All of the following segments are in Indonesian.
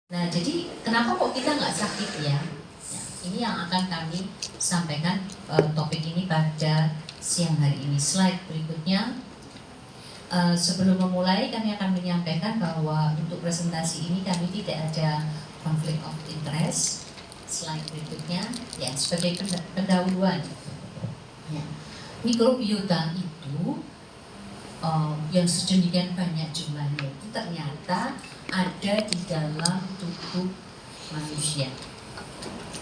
Nah, jadi kenapa kok kita nggak sakit ya? Ya, ini yang akan kami sampaikan topik ini pada siang hari ini. Slide berikutnya. Sebelum memulai, kami akan menyampaikan bahwa untuk presentasi ini kami tidak ada conflict of interest. Slide berikutnya, ya sebagai pendahuluan. Ya. Mikrobiota itu yang sedemikian banyak jumlahnya itu ternyata ada di dalam tubuh manusia.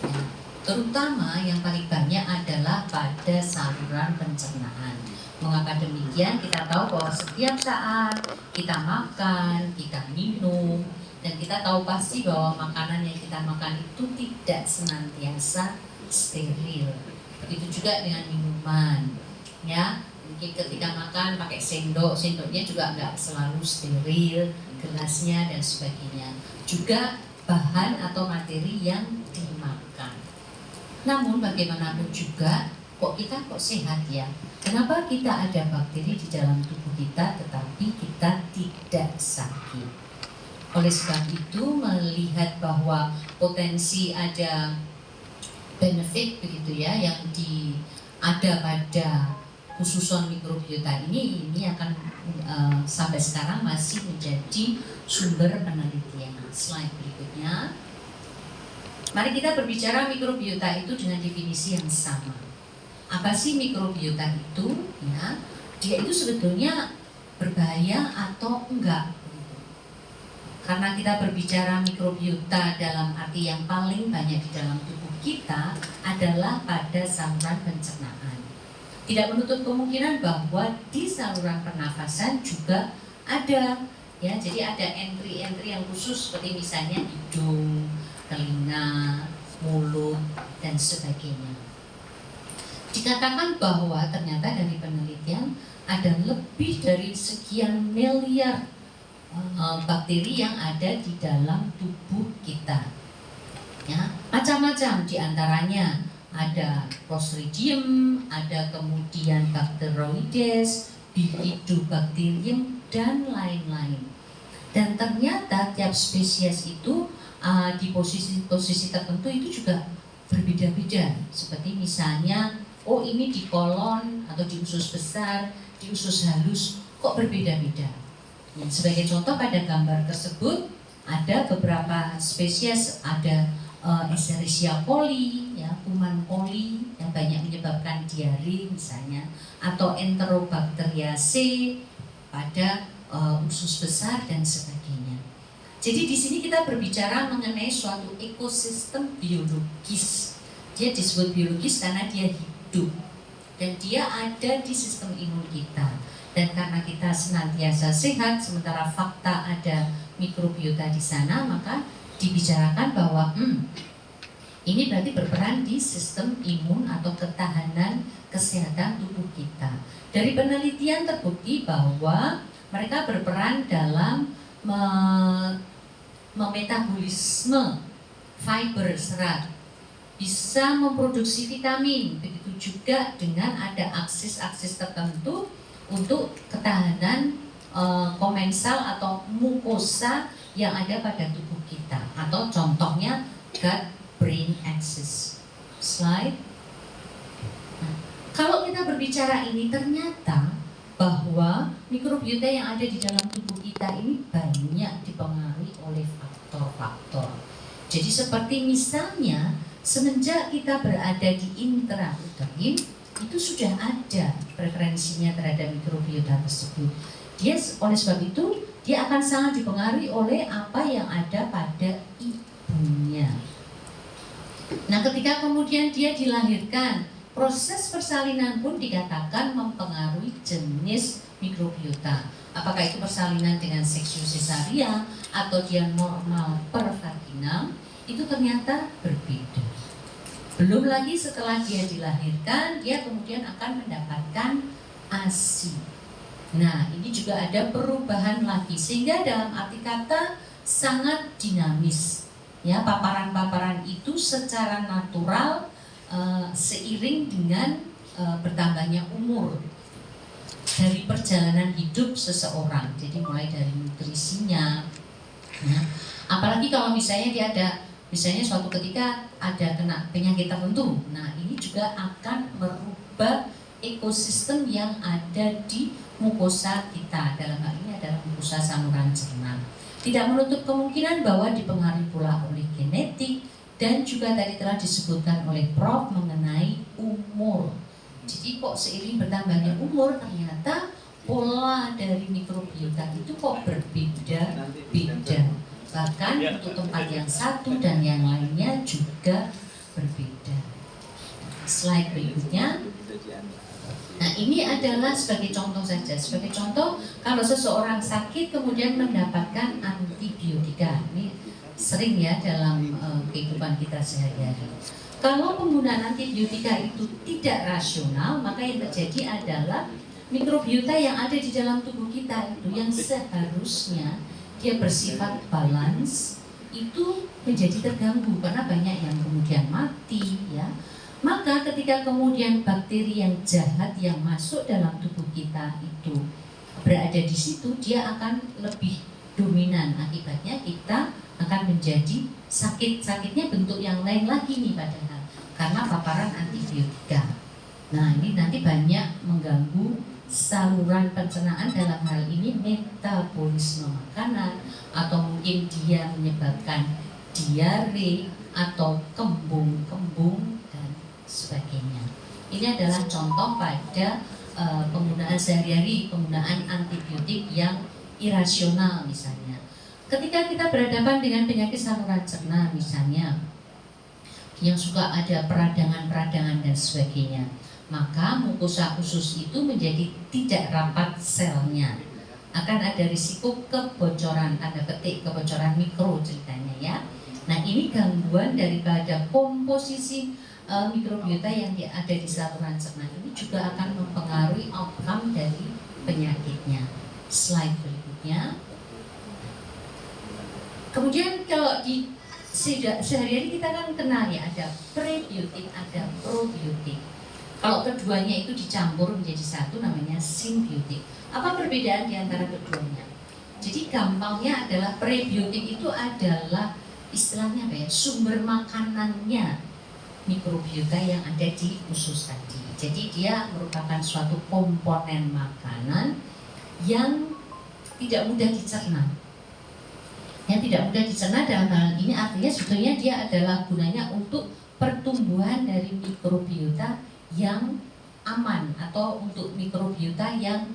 Ya, terutama yang paling banyak adalah pada saluran pencernaan. Mengapa demikian? Kita tahu bahwa setiap saat kita makan, kita minum, dan kita tahu pasti bahwa makanan yang kita makan itu tidak senantiasa steril. Begitu juga dengan minuman, ya. Mungkin ketika makan pakai sendok, sendoknya juga nggak selalu steril, gelasnya dan sebagainya. Juga bahan atau materi yang dimakan. Namun bagaimanapun juga, kok sehat ya? Kenapa kita ada bakteri di dalam tubuh kita tetapi kita tidak sakit? Oleh sebab itu, melihat bahwa potensi ada benefit begitu ya yang ada pada khususon mikrobiota ini akan sampai sekarang masih menjadi sumber penelitian. Slide berikutnya. Mari kita berbicara mikrobiota itu dengan definisi yang sama. Apa sih mikrobiota itu? Ya, dia itu sebetulnya berbahaya atau enggak? Karena kita berbicara mikrobiota dalam arti yang paling banyak di dalam tubuh kita adalah pada saluran pencernaan. Tidak menutup kemungkinan bahwa di saluran pernafasan juga ada, ya. Jadi ada entry-entry yang khusus seperti misalnya hidung, telinga, mulut, dan sebagainya. Dikatakan bahwa ternyata dari penelitian ada lebih dari sekian miliar bakteri yang ada di dalam tubuh kita. Ya, macam-macam diantaranya ada Clostridium, ada kemudian Bacteroides, Bifidobacterium, dan lain-lain. Dan ternyata tiap spesies itu di posisi tertentu itu juga berbeda-beda. Seperti misalnya, oh ini di kolon atau di usus besar, di usus halus, kok berbeda-beda. Nah, sebagai contoh pada gambar tersebut ada beberapa spesies, ada Escherichia coli, ya, kuman coli yang banyak menyebabkan diare misalnya, atau Enterobacteriaceae pada usus besar dan sebagainya. Jadi di sini kita berbicara mengenai suatu ekosistem biologis. Dia disebut biologis karena dia hidup dan dia ada di sistem imun kita. Dan karena kita senantiasa sehat, sementara fakta ada mikrobiota di sana, maka dibicarakan bahwa ini berarti berperan di sistem imun atau ketahanan kesehatan tubuh kita. Dari penelitian terbukti bahwa mereka berperan dalam memetabolisme fiber serat, bisa memproduksi vitamin, begitu juga dengan ada aksis-aksis tertentu untuk ketahanan komensal atau mukosa yang ada pada tubuh kita, atau contohnya gut-brain axis. Slide. Nah, kalau kita berbicara ini, ternyata bahwa mikrobiota yang ada di dalam tubuh kita ini banyak dipengaruhi oleh faktor-faktor. Jadi seperti misalnya semenjak kita berada di intrauterin, itu sudah ada preferensinya terhadap mikrobiota tersebut. Oleh sebab itu, dia akan sangat dipengaruhi oleh apa yang ada pada ibunya. Nah, ketika kemudian dia dilahirkan, proses persalinan pun dikatakan mempengaruhi jenis mikrobiota. Apakah itu persalinan dengan seksius cesarean atau dia normal per vaginal, itu ternyata berbeda. Belum lagi setelah dia dilahirkan, dia kemudian akan mendapatkan ASI. Nah, ini juga ada perubahan lagi, sehingga dalam arti kata sangat dinamis. Ya, paparan-paparan itu secara natural seiring dengan bertambahnya umur dari perjalanan hidup seseorang. Jadi mulai dari nutrisinya, ya, Apalagi kalau misalnya dia ada, misalnya suatu ketika ada kena penyakit tertentu, nah ini juga akan merubah ekosistem yang ada di mukosa kita, dalam hal ini adalah mukosa saluran cerna. Tidak menutup kemungkinan bahwa dipengaruhi pula oleh genetik dan juga tadi telah disebutkan oleh Prof mengenai umur. Jadi kok seiring bertambahnya umur ternyata pola dari mikrobiota itu kok berbeda-beda. Bahkan untuk tempat yang satu dan yang lainnya juga berbeda. Slide berikutnya. Nah ini adalah sebagai contoh saja. Sebagai contoh, kalau seseorang sakit kemudian mendapatkan antibiotika, ini sering ya dalam kehidupan kita sehari-hari. Kalau penggunaan antibiotika itu tidak rasional, maka yang terjadi adalah mikrobiota yang ada di dalam tubuh kita itu yang seharusnya dia bersifat balance itu menjadi terganggu karena banyak yang kemudian mati ya. Maka ketika kemudian bakteri yang jahat yang masuk dalam tubuh kita itu berada di situ, dia akan lebih dominan. Akibatnya kita akan menjadi sakit. Sakitnya bentuk yang lain lagi nih padahal karena paparan antibiotika. Nah ini nanti banyak mengganggu saluran pencernaan, dalam hal ini metabolisme makanan, atau mungkin dia menyebabkan diare atau kembung-kembung dan sebagainya. Ini adalah contoh pada penggunaan sehari-hari, penggunaan antibiotik yang irasional misalnya. Ketika kita berhadapan dengan penyakit saluran cerna misalnya, yang suka ada peradangan-peradangan dan sebagainya, maka mukosa usus itu menjadi tidak rapat selnya. Akan ada risiko kebocoran, tanda petik kebocoran mikro ceritanya ya. Nah ini gangguan daripada komposisi mikrobiota yang ada di saluran cerna ini juga akan mempengaruhi outcome dari penyakitnya. Slide berikutnya. Kemudian kalau di sehari-hari kita kan kenal ya, ada prebiotik, ada probiotik. Kalau keduanya itu dicampur menjadi satu namanya simbiotik. Apa perbedaan di antara keduanya? Jadi gampangnya adalah prebiotik itu adalah istilahnya apa ya, sumber makanannya mikrobiota yang ada di usus tadi. Jadi dia merupakan suatu komponen makanan yang tidak mudah dicerna. Yang tidak mudah dicerna dalam hal ini artinya sebetulnya dia adalah gunanya untuk pertumbuhan dari mikrobiota yang aman atau untuk mikrobiota yang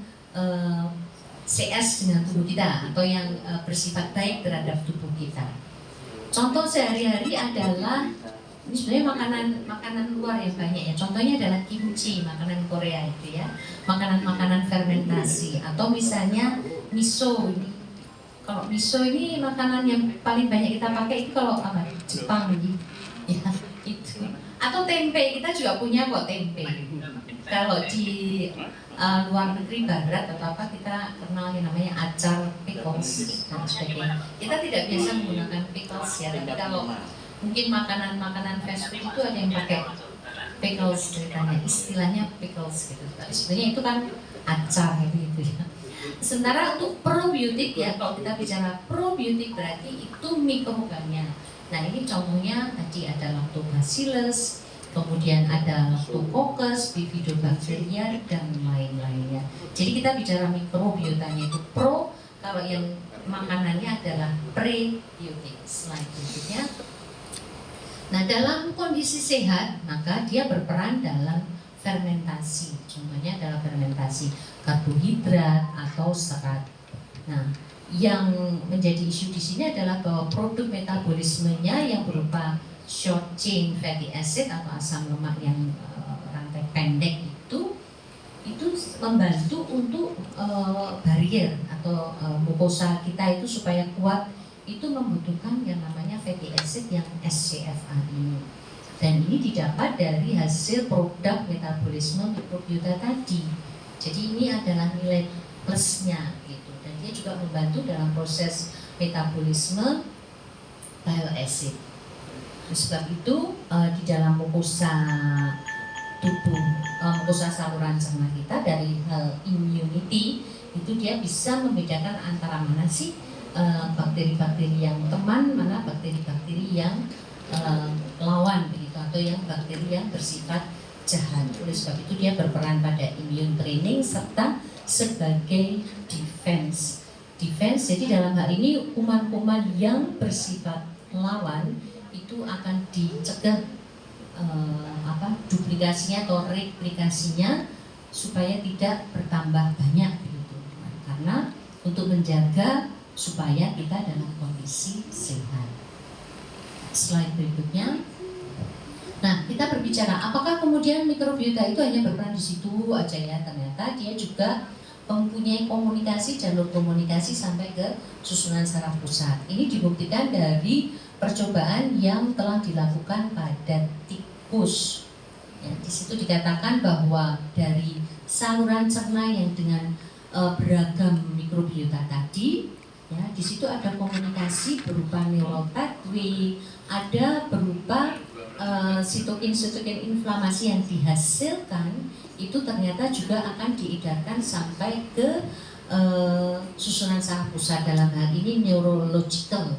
CS dengan tubuh kita atau yang bersifat baik terhadap tubuh kita. Contoh sehari-hari adalah ini sebenarnya makanan luar yang banyak ya. Contohnya adalah kimchi, makanan Korea itu ya, makanan-makanan fermentasi, atau misalnya miso ini. Kalau miso ini makanan yang paling banyak kita pakai itu kalau apa? Jepang ini, ya itu. Atau tempe, kita juga punya kok tempe. Kalau di luar negeri barat atau apa kita kenal yang namanya acar pickles dan sebagainya. Kita tidak biasa menggunakan pickles ya, tapi kalau mungkin makanan-makanan fast food itu ada yang pakai pickles ceritanya, istilahnya pickles gitu. Tapi sebenarnya itu kan acar gitu ya. Sementara untuk probiotik ya, kalau kita bicara probiotik berarti itu mikrobanya. Nah ini contohnya tadi ada Lactobacillus, kemudian ada Lactococcus, Bifidobacteria dan lain-lainnya. Jadi kita bicara mikrobiotanya itu pro, kalau yang makanannya adalah prebiotik. Slide berikutnya. Nah dalam kondisi sehat maka dia berperan dalam fermentasi. Contohnya adalah fermentasi karbohidrat atau serat. Nah, yang menjadi isu di sini adalah bahwa produk metabolismenya yang berupa short chain fatty acid atau asam lemak yang rantai pendek itu membantu untuk barrier atau mukosa kita itu supaya kuat, itu membutuhkan yang namanya fatty acid yang SCFA ini. Dan ini didapat dari hasil produk metabolisme mikrobiota tadi. Jadi ini adalah nilai plusnya gitu. Dan dia juga membantu dalam proses metabolisme bile acid. Sebab itu di dalam mukosa tubuh, mukosa saluran cerna kita dari hal immunity itu dia bisa membedakan antara mana sih bakteri-bakteri yang teman, mana bakteri-bakteri yang lawan begitu, atau yang bakteri yang bersifat jahat. Oleh sebab itu dia berperan pada immune training serta sebagai defense. Jadi dalam hal ini kuman-kuman yang bersifat lawan itu akan dicegah duplikasinya atau replikasinya supaya tidak bertambah banyak begitu. Karena untuk menjaga supaya kita dalam kondisi sehat. Slide berikutnya. Nah, kita berbicara apakah kemudian mikrobiota itu hanya berperan di situ aja ya? Ternyata dia juga mempunyai komunikasi, jalur komunikasi sampai ke susunan saraf pusat. Ini dibuktikan dari percobaan yang telah dilakukan pada tikus. Ya, di situ dikatakan bahwa dari saluran cerna yang dengan beragam mikrobiota tadi, ya, di situ ada komunikasi berupa neural pathway, ada berupa sitokin inflamasi yang dihasilkan itu ternyata juga akan diedarkan sampai ke susunan saraf pusat, dalam hal ini neurological.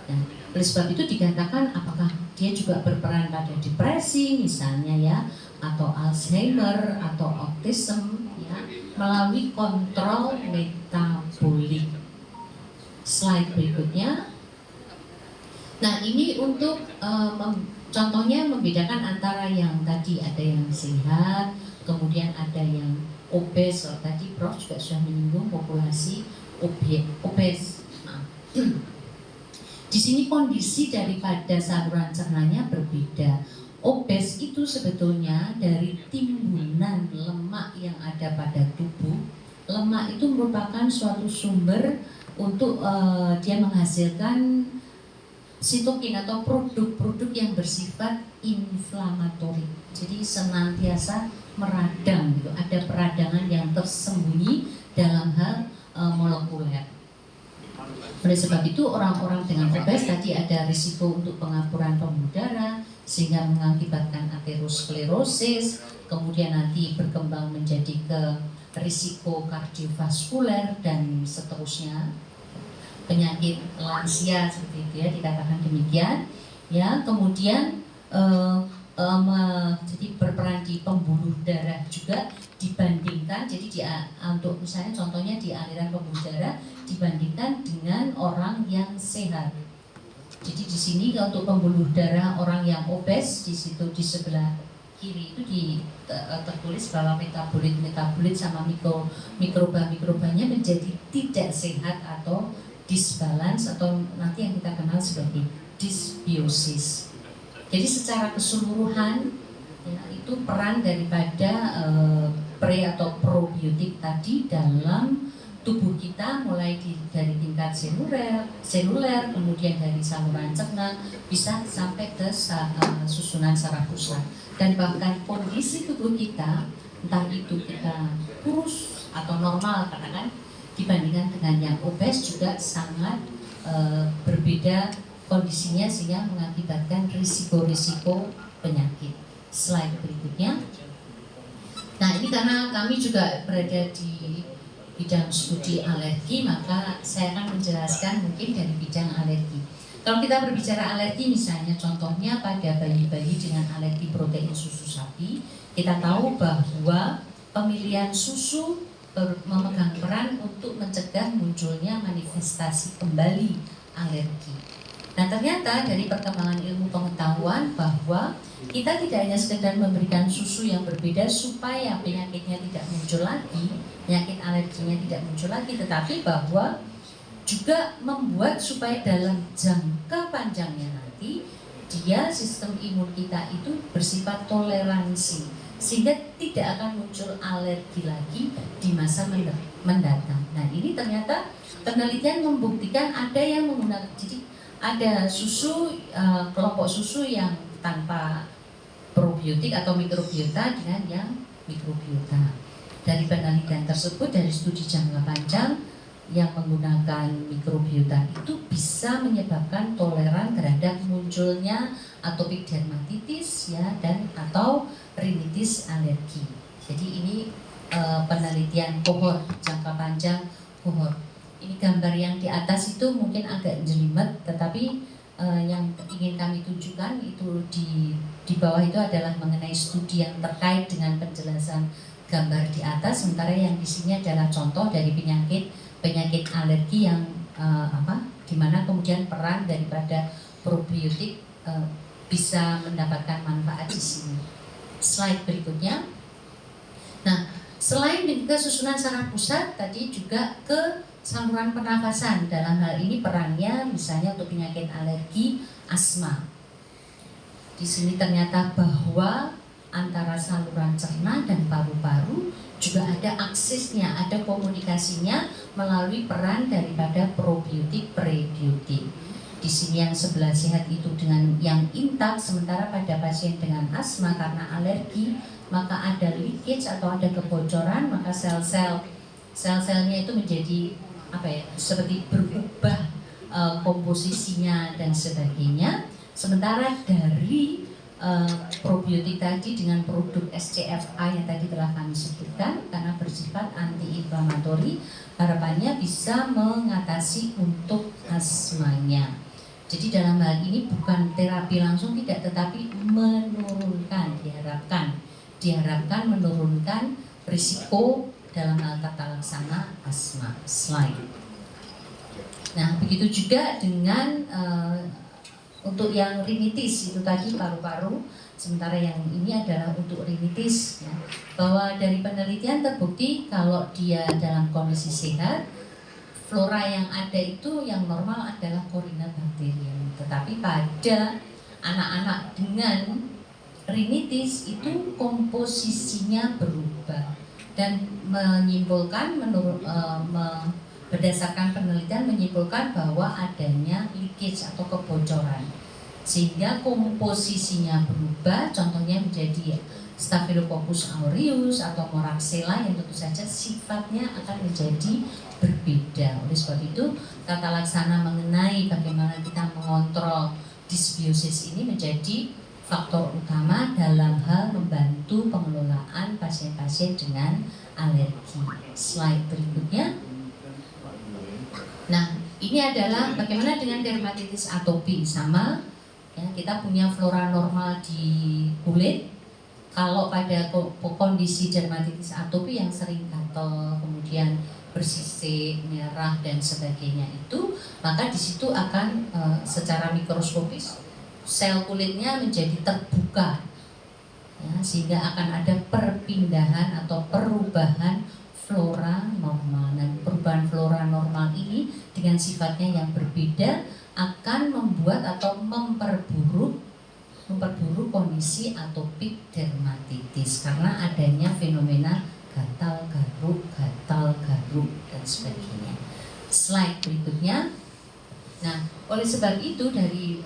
Nah, oleh sebab itu dikatakan apakah dia juga berperan pada depresi misalnya ya, atau Alzheimer atau autism ya, melalui kontrol metabolik. Slide berikutnya. Nah, ini untuk contohnya membedakan antara yang tadi ada yang sehat, kemudian ada yang obes. Tadi Prof juga sudah menyinggung populasi obes. Nah, di sini kondisi daripada saluran cernanya berbeda. Obes itu sebetulnya dari timbunan lemak yang ada pada tubuh. Lemak itu merupakan suatu sumber untuk dia menghasilkan sitokin atau produk-produk yang bersifat inflamatori. Jadi senantiasa meradang gitu. Ada peradangan yang tersembunyi dalam hal molekuler. Oleh sebab itu orang-orang dengan obes tadi ada risiko untuk pengapuran pembuluh darah sehingga mengakibatkan aterosklerosis, kemudian nanti berkembang menjadi ke risiko kardiovaskuler dan seterusnya. Penyakit lansia seperti itu ya, dikatakan demikian ya. Kemudian jadi berperan di pembuluh darah juga dibandingkan, jadi untuk misalnya contohnya di aliran pembuluh darah dibandingkan dengan orang yang sehat. Jadi di sini untuk pembuluh darah orang yang obes, di situ di sebelah kiri itu tertulis bahwa metabolit sama mikrobanya menjadi tidak sehat atau disbalance, atau nanti yang kita kenal sebagai dysbiosis. Jadi secara keseluruhan ya, itu peran daripada pre atau probiotik tadi dalam tubuh kita, mulai dari tingkat seluler, kemudian dari saluran cerna bisa sampai ke susunan saraf pusat, dan bahkan kondisi tubuh kita, entah itu kita kurus atau normal katakan, dibandingkan dengan yang obes juga sangat berbeda kondisinya, sehingga mengakibatkan risiko-risiko penyakit. Slide berikutnya. Nah, ini karena kami juga berada di bidang studi alergi, maka saya akan menjelaskan mungkin dari bidang alergi. Kalau kita berbicara alergi, misalnya contohnya pada bayi-bayi dengan alergi protein susu sapi, kita tahu bahwa pemilihan susu memegang peran untuk mencegah munculnya manifestasi kembali alergi. Nah, ternyata dari perkembangan ilmu pengetahuan bahwa kita tidak hanya sekedar memberikan susu yang berbeda supaya penyakitnya tidak muncul lagi, penyakit alerginya tidak muncul lagi, tetapi bahwa juga membuat supaya dalam jangka panjangnya nanti dia sistem imun kita itu bersifat toleransi, sehingga tidak akan muncul alergi lagi di masa mendatang. Nah, ini ternyata penelitian membuktikan ada yang menggunakan, jadi ada susu, kelompok susu yang tanpa probiotik atau mikrobiota dengan yang mikrobiota. Dari penelitian tersebut, dari studi jangka panjang yang menggunakan mikrobiota itu bisa menyebabkan toleran terhadap munculnya atopic dermatitis ya, dan atau rinitis alergi. Jadi ini penelitian kohort jangka panjang kohort. Ini gambar yang di atas itu mungkin agak jelimet, tetapi yang ingin kami tunjukkan itu di bawah itu adalah mengenai studi yang terkait dengan penjelasan gambar di atas, sementara yang di sini adalah contoh dari penyakit alergi yang di mana kemudian peran daripada probiotik bisa mendapatkan manfaat di sini. Slide berikutnya. Nah, selain juga susunan saraf pusat, tadi juga ke saluran pernafasan. Dalam hal ini perannya misalnya untuk penyakit alergi, asma. Di sini ternyata bahwa antara saluran cerna dan paru-paru juga ada aksesnya, ada komunikasinya melalui peran daripada probiotik, prebiotik. Di sini yang sebelah sehat itu dengan yang intak, sementara pada pasien dengan asma karena alergi maka ada leakage atau ada kebocoran, maka sel-selnya itu menjadi seperti berubah komposisinya dan sebagainya. Sementara dari probiotik tadi dengan produk SCFA yang tadi telah kami sebutkan, karena bersifat anti-inflamatori, harapannya bisa mengatasi untuk asmanya. Jadi dalam hal ini bukan terapi langsung tidak, tetapi menurunkan, diharapkan menurunkan risiko dalam hal tata laksana asma. Slide. Nah, begitu juga dengan untuk yang rinitis itu tadi paru-paru, sementara yang ini adalah untuk rinitis ya. Bahwa dari penelitian terbukti kalau dia dalam kondisi sehat, flora yang ada itu yang normal adalah Corynebacterium. Tetapi pada anak-anak dengan rinitis itu komposisinya berubah dan menyimpulkan berdasarkan penelitian menyimpulkan bahwa adanya leakage atau kebocoran, sehingga komposisinya berubah, contohnya menjadi Staphylococcus aureus atau Moraxella yang tentu saja sifatnya akan menjadi berbeda. Oleh sebab itu tata laksana mengenai bagaimana kita mengontrol dysbiosis ini menjadi faktor utama dalam hal membantu pengelolaan pasien-pasien dengan alergi. Slide berikutnya. Nah, ini adalah bagaimana dengan dermatitis atopi. Sama ya, kita punya flora normal di kulit. Kalau pada kondisi dermatitis atopi yang sering gatal, kemudian bersisik, merah dan sebagainya itu, maka di situ akan secara mikroskopis sel kulitnya menjadi terbuka ya, sehingga akan ada perpindahan atau perubahan flora normal. Dan perubahan flora normal ini dengan sifatnya yang berbeda akan membuat atau memperburuk kondisi atopik dermatitis karena adanya fenomena gatal garuk dan sebagainya. Slide berikutnya. Nah, oleh sebab itu dari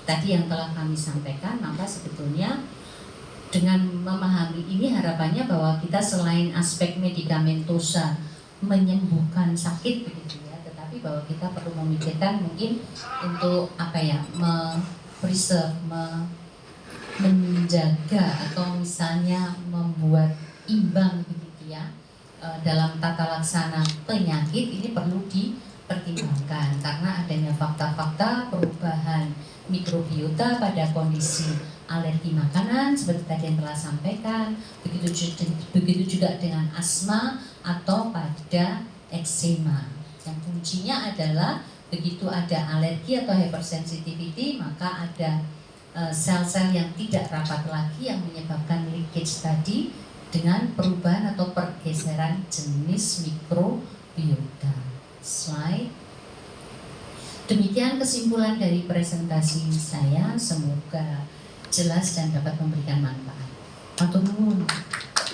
tadi yang telah kami sampaikan, maka sebetulnya dengan memahami ini harapannya bahwa kita selain aspek medikamentosa menyembuhkan sakit begitu ya, tetapi bahwa kita perlu memikirkan mungkin untuk preserve, menjaga atau misalnya membuat imbang begitu ya dalam tata laksana penyakit ini perlu dipertimbangkan karena adanya fakta-fakta perubahan mikrobiota pada kondisi alergi makanan seperti tadi yang telah sampaikan, begitu juga dengan asma atau pada eksema. Yang kuncinya adalah begitu ada alergi atau hypersensitivity, maka ada sel-sel yang tidak rapat lagi yang menyebabkan leakage tadi dengan perubahan atau pergeseran jenis mikrobiota. Slide. Demikian kesimpulan dari presentasi saya, semoga jelas dan dapat memberikan manfaat. Matur nuwun.